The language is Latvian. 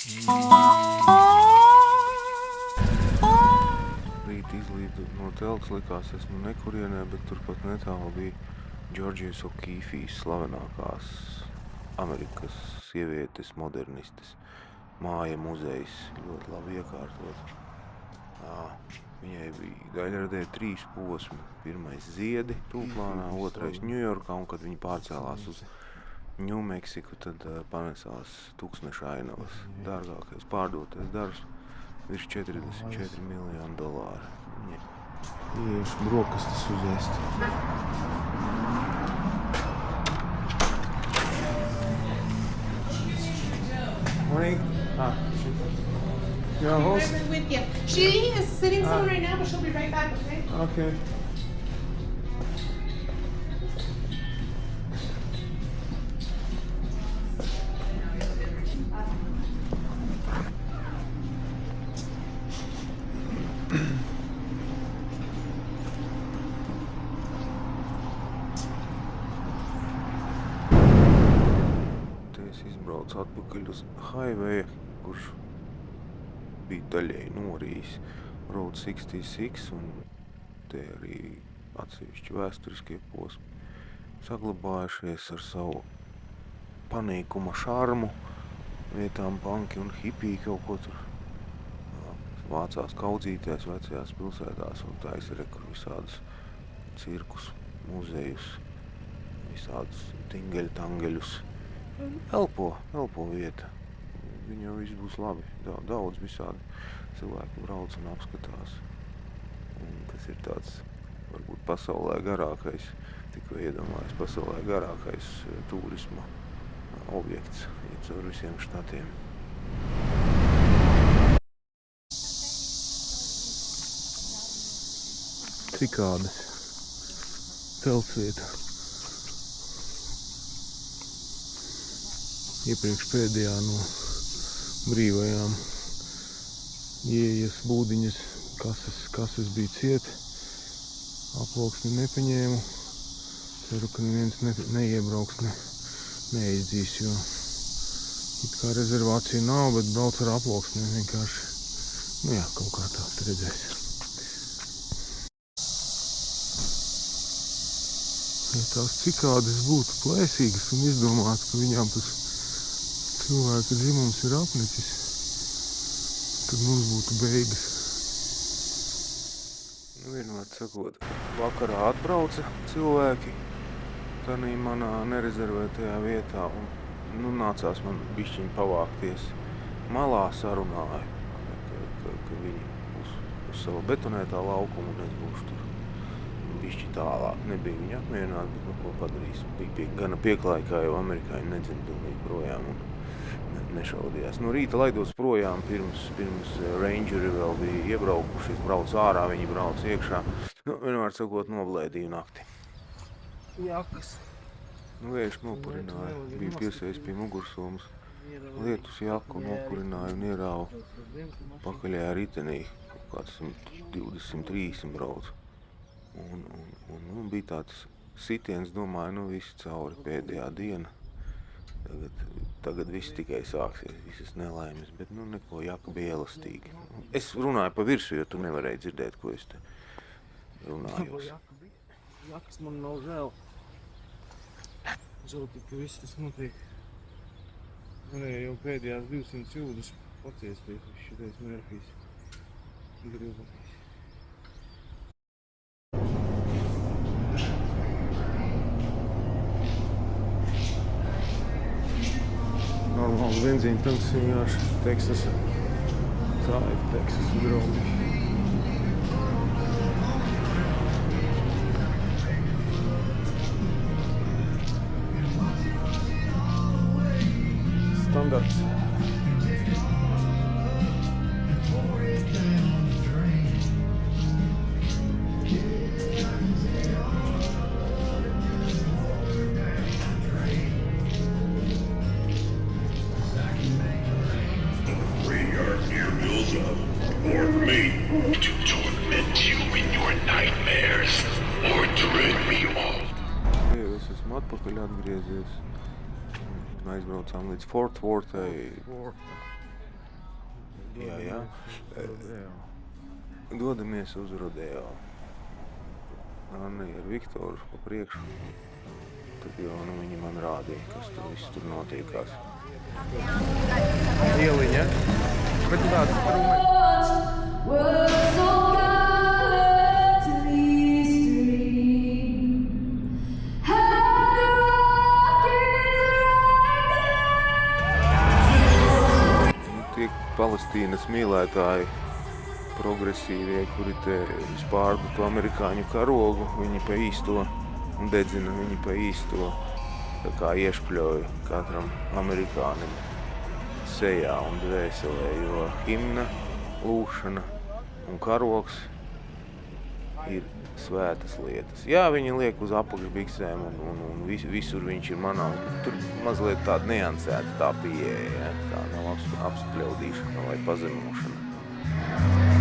Rīt izlīdu no telts, likās esmu nekurienē, bet turpat netālu bija Džordžijas Okīfijas slavenākās Amerikas sievietes modernistes māja muzejs, ļoti labi iekārtot. Viņai bija daļradē 3 posmi. Pirmais Ziedi tūplānā, otrais Ņujorkā, un kad viņi pārcēlās uz Ņūmeksiku, tad panesās Tūkstneša ainavas. Dārgākais pārdotais darbs virs $44 miljoni. Iešu brokastis uzēst. Morning. Your host? With you. She is sitting somewhere right now, but she'll be right back, okay? Okay. Es izbraucu atpakaļ uz highway, kurš bija daļēji norījis Road 66, un te arī atsevišķi vēsturiskie posmi saglabājušies ar savu panīkuma šarmu, vietām panki un hipiji kaut ko tur vācās kaudzīties vecajās pilsētās un taisa rekur visādus cirkus, muzejus, visādus tingeļtangeļus. Elpo vieta. Viņam viss būs labi. Daudz visādi cilvēki brauc un apskatās. Un tas ir tāds, varbūt pasaulē garākais, tikko iedomājas, pasaulē garākais turisma objekts caur visiem štatiem. Cikādes teltsvieta. Iepriekš pēdējā no brīvajām ieejas būdiņas kases bija cieti. Aploksni nepaņēmu. Ceru, ka neviens neiebrauks, neizdzīs, jo it kā rezervācija nav, bet brauc ar aploksni vienkārši. Nu jā, kaut kā tā, redzēs. Ja tās cikādes būtu plēsīgas un izdomātu, ka viņām tas cilvēka dzimums ir apnicis, tad mums būtu beigas. Vienmēr sakot, vakarā atbrauca cilvēki tanī manā nerezervētajā vietā un nācās man bišķiņ pavākties. Malā sarunāju, ka viņi būs uz savu betonētā laukumu un es būšu tur bišķi tālāk. Nebija viņi apmierināti, bet ko padarīs. Bija gana pieklājīgi, jo amerikāņi nedzimdumīgi projām un nešaudījās. No rīta laidos projām, pirms rangeri vēl bija iebraukuši, es braucu ārā, viņi brauc iekšā. Vienmēr sakot, noblēdīju nakti. Jakas. Vējš nopurināja, bija piesējis pie mugursomas. Lietus jaku nopurināja un ierāvu pakaļajā ritenī, kāds 120-130 brauc. Un bija tāds sitiens, domāju, viss cauri pēdējā diena. Tagad viss tikai sāksies, visas nelaimes, bet neko, jaka bija elastīgi. Es runāju pa virsu, jo tu nevarēji dzirdēt, ko es te runājos. Jakas man nav žēl. Žēl, ka viss tas notiek. Varēja jau pēdējās 200 jūdas paciesties uz šitais Mērfijs. Gribamais. Normāls benzīna tanks vienkārši Teksasa. Tā ir Teksasa draugi. Standarts. Or me to torment you in your nightmares or dread me all. Es esmu atpakaļ atgriezies. Aizbraucām līdz Fort Worthai. Jā. Rodeo. Dodamies uz rodeo. Anna ar Viktoru pa priekšu. Tad jau viņi man rādīja, kas tur viss tur notiekās. Ieliņa. Bet tu tāds strūme. Tie Palestīnas mīlētāji, progresīvie, kuri te spārdu to amerikāņu karogu, viņi pa īsto dedzina, viņi pa īsto tā kā iešpļoja katram amerikānim sejā un dvēselē, jo himna, lūšana un karogs ir svētas lietas. Jā, viņi liek uz apakšbiksēm un visur viņš ir manāms, bet tur mazliet tāda niansēta tā pieeja, ja? Tā nav apspļaudīšana vai pazemošana.